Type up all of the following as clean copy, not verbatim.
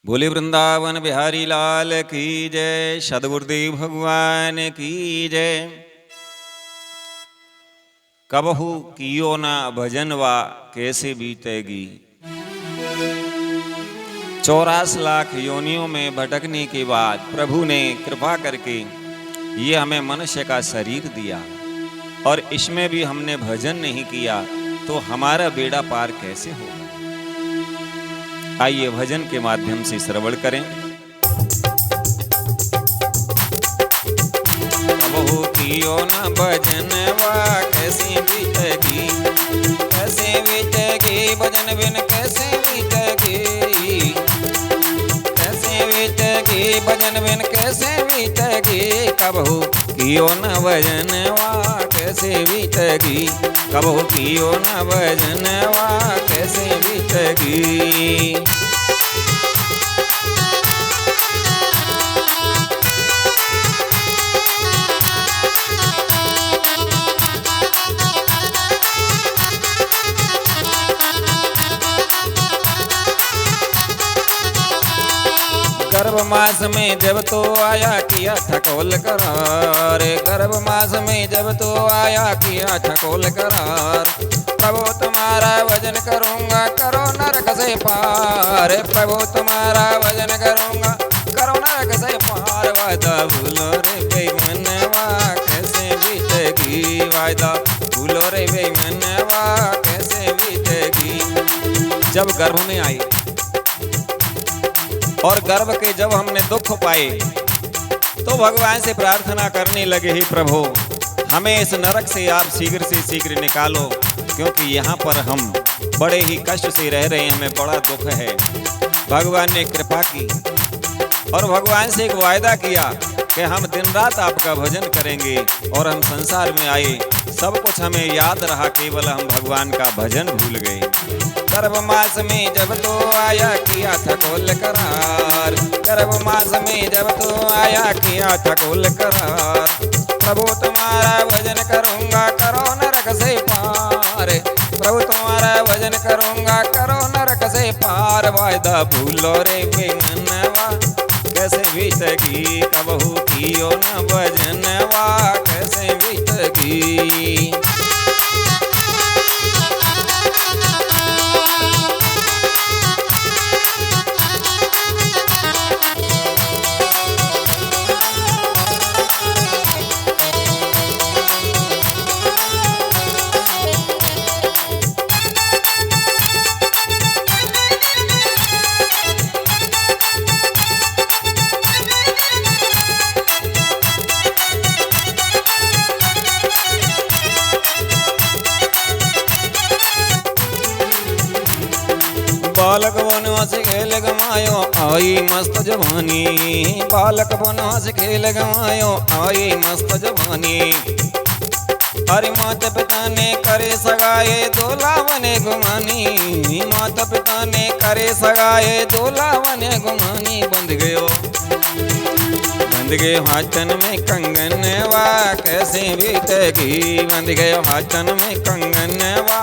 बोले वृंदावन बिहारी लाल की जय, सद्गुरुदेव भगवान की जय। कबहू कियो ना भजनवा कैसे बीतेगी। 84 लाख योनियों में भटकने के बाद प्रभु ने कृपा करके ये हमें मनुष्य का शरीर दिया और इसमें भी हमने भजन नहीं किया तो हमारा बेड़ा पार कैसे होगा। आइए भजन के माध्यम से श्रवण करें। कबहू कियो न भजनवा कैसे बीतेगी, कैसे बीतेगी भजन बिन कैसे बीतेगी, कैसे बीतेगी भजन बिन कैसे बीतेगी। कबहू कियो न भजनवा कैसे बीतेगी, कबहू कियो न भजनवा कैसे बीतेगी। गर्भ मास में जब तो आया किया ठकोल करार, गर्भ मास में जब तो आया किया ठकोल करार। प्रभु तुम्हारा भजन करूँगा करो नरक से पार, प्रभु तुम्हारा भजन करूँगा करो नरक से पार। वादा भूलो रे बेईमानवा कैसे बीतेगी, वादा भूलो रे बेईमानवा कैसे बीतेगी। जब गर्भ में आई और गर्भ के जब हमने दुख पाए तो भगवान से प्रार्थना करने लगे, ही प्रभु हमें इस नरक से आप शीघ्र से शीघ्र निकालो, क्योंकि यहाँ पर हम बड़े ही कष्ट से रह रहे हैं, हमें बड़ा दुख है। भगवान ने कृपा की और भगवान से एक वायदा किया कि हम दिन रात आपका भजन करेंगे। और हम संसार में आए सब कुछ हमें याद रहा, केवल हम भगवान का भजन भूल गए। गर्भ मास में जब तो आया किया ठकोल करार, गर्भ मास में जब तो आया किया ठकोल करार। प्रभु तुम्हारा भजन करूँगा करो नरक से पार, प्रभु तुम्हारा भजन करूँगा करो नरक से पार। वायदा भूलो रे बेईमानवा कैसे बीतेगी, कबहू कियो न भजनवा कैसे बीतेगी। बालक बनवास खेल गमायो आई मस्त जवानी, बालक बनवास खेल गमायो आई मस्त जवानी। अरे माता पिता ने करे सगाए दूल्हा बने गुमानी, माता पिता ने करे सगाए दूल्हा बने गुमानी। बंध गए हाथन में कंगनवा कैसे बीतेगी, बंध गए हाथन में कंगनवा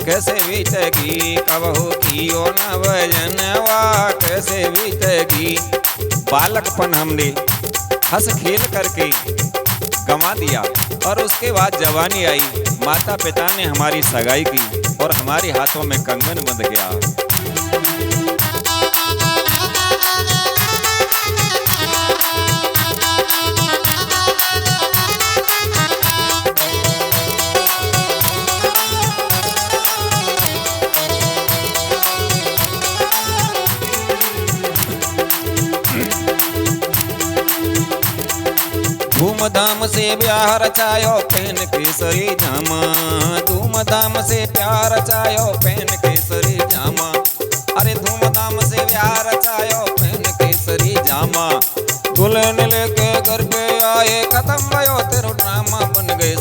कैसे बीतेगी। कबहू कियो न भजनवा कैसे बीतेगी। बालकपन हमने हंस खेल करके गंवा दिया और उसके बाद जवानी आई, माता पिता ने हमारी सगाई की और हमारे हाथों में कंगन बंध गया। धूमधाम से ब्याह रचायो पहन केसरी जामा, धूमधाम से प्यार रचायो पहन केसरी जामा। अरे धूमधाम से ब्याह रचायो पहन केसरी जामा। दुल्हन लेके घर पे आए खत्म भयो तेरो ड्रामा। बन गए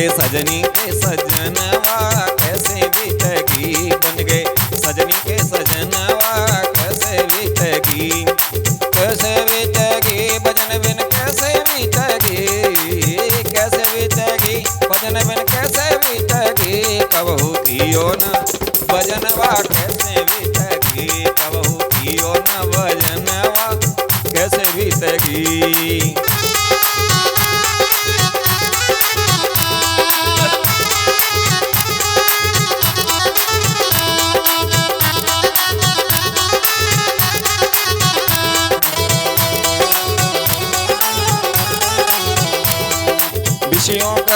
सजनी के सजनवा कैसे बीतेगी, बन गए सजनी के सजनवा कैसे बीतेगी। कैसे बीतेगी भजन बिन कैसे बीतेगी, कैसे बीतेगी भजन बिन कैसे बीतेगी। कबहू कियो न भजनवा कैसे बीतेगी, कबहू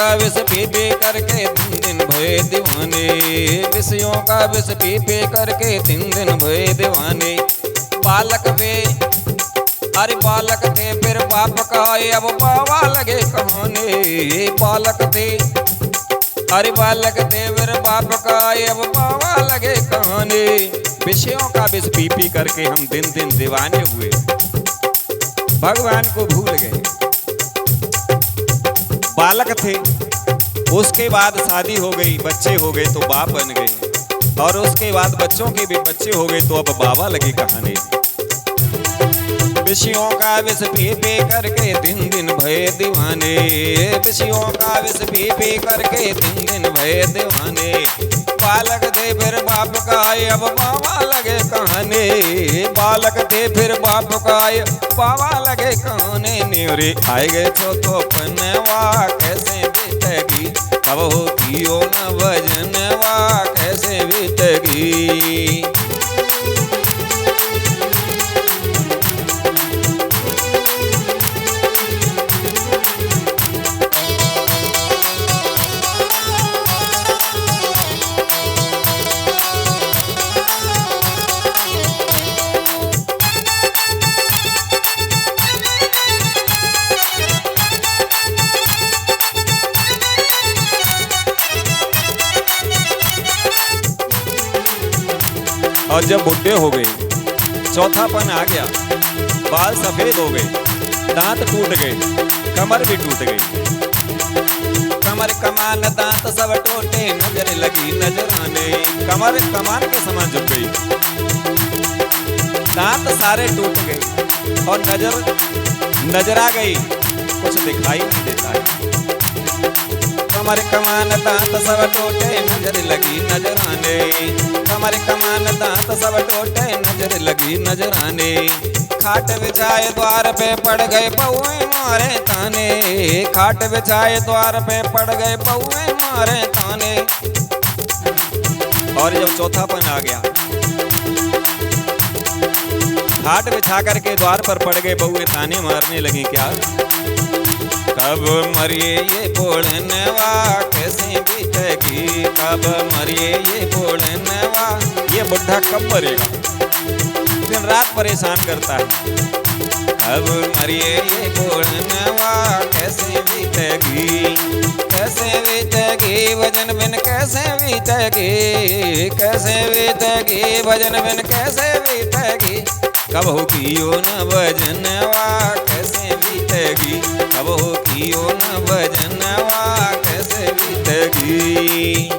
का विष पी पी करके दिन दिन भये दीवाने, विषयों का विष पी पी करके दिन दिन भये दीवाने। बालक वे अरे बालक थे फिर बाप का अब बाबा लगे कहाने, बालक थे अरे बालक थे फिर बाप का अब बाबा लगे कहाने। विषयों का विष पी पी करके हम दिन दिन दीवाने हुए, भगवान को भूल गए। बालक थे, उसके बाद शादी हो गई, बच्चे हो गए तो बाप बन गए, और उसके बाद बच्चों के भी बच्चे हो गए तो अब बाबा लगे कहानी। विषयों का विष पी पी करके दिन दिन भये दीवाने, विषयों का विष पी पी करके दिन दिन भये दीवाने। बालक थे फिर बाप का अब बाबा लगे कहाने, बालक थे फिर बाप का बाबा लगे कहाने। न्योरे आए गए चौथो पनवा कैसे बीतेगी, कब होती ओ न भजनवा कैसे बीतेगी। और जब बुढ़े हो गए, चौथापन आ गया, बाल सफेद हो गए, दांत टूट गए, कमर भी टूट गई। कमर कमान दांत सब टूटे, नजर लगी नजराने, कमर कमान के समान झुक गई, दांत सारे टूट गए और नजर आ गई, कुछ दिखाई नहीं देता है। कमर कमान दांत सब टूटे, नजर लगी नजराने, कमर कमान दांत सब टूटे, नजर लगी नजराने। खाट बिछाए द्वार पे पड़ गए पौए मारे ताने, खाट बिछाए द्वार पे पड़ गए पौए मारे ताने। और जब चौथापन आ गया, खाट बिछा करके द्वार पर पड़ गए बउए ताने मारने लगी। क्या कब मरिए ये बोलनवा कैसे बीतेगी, कब मरिए ये बोलनवा, ये बुढ़ा कब मरेगा, दिन रात परेशान करता है। कब मरिए ये बोलनवा कैसे बीतेगी, कैसे बीतेगी भजन बिन कैसे बीतेगी, कैसे बीतेगी भजन बिन कैसे बीतेगी। कब होगी ओ न भजनवा कैसे बीतेगी, कब होगी ओ न भजनवा कैसे बीतेगी।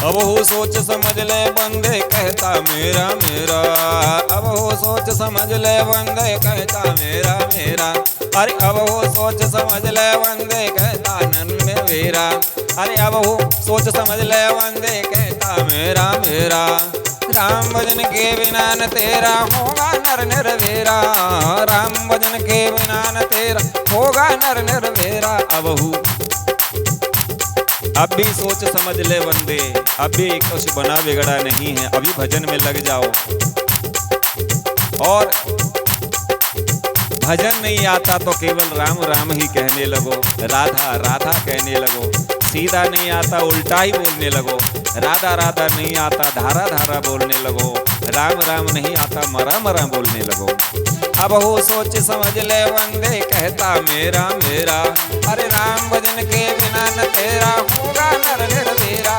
अब हो सोच समझ ले बंदे कहता मेरा मेरा, अब हो सोच समझ ले बंदे कहता मेरा मेरा। अरे अब हो सोच समझ ले बंदे कहता नन में मेरा, अरे अब हो सोच समझ ले बंदे कहता मेरा मेरा। राम भजन के बिना न तेरा होगा नर निर्वेरा, राम भजन के बिना न तेरा होगा नर निर्वेरा। अब भी सोच समझ ले बंदे, अभी कुछ बना बिगड़ा नहीं है, अभी भजन में लग जाओ। और भजन नहीं आता तो केवल राम राम ही कहने लगो, राधा राधा कहने लगो। सीधा नहीं आता उल्टा ही बोलने लगो, राधा राधा नहीं आता धारा धारा बोलने लगो, राम राम नहीं आता मरा मरा बोलने लगो। अब हो सोच समझ ले बंदे कहता मेरा मेरा, अरे राम भजन के बिना न तेरा होगा नर निर्वेरा,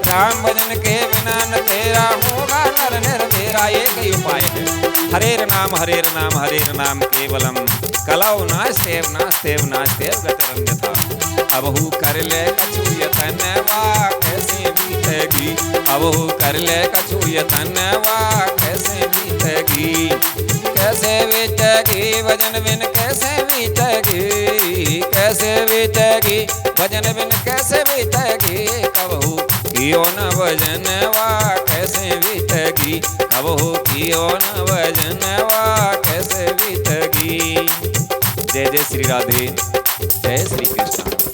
राम भजन के बिना न तेरा होगा नर निर्वेरा। एक ही उपाय है, हरेर नाम हरेर नाम हरेर नाम केवलम, कलाओ नास्तेव नास्तेव नास्तेव गतिरन्यथा। अब हु कर ले कछु यतनवा कैसे बीतेगी, अब हु कर ले कछु यतनवा कैसे बीतेगी, कैसे बीतेगी भजन बिन कैसे बीतेगी, कैसे बीतेगी भजन बिन कैसे बीतेगी। कब हु कियो न भजनवा कैसे बीतगी, कबहू कियो न भजनवा कैसे बीतगी। जय जय श्री राधे, जय श्री कृष्ण।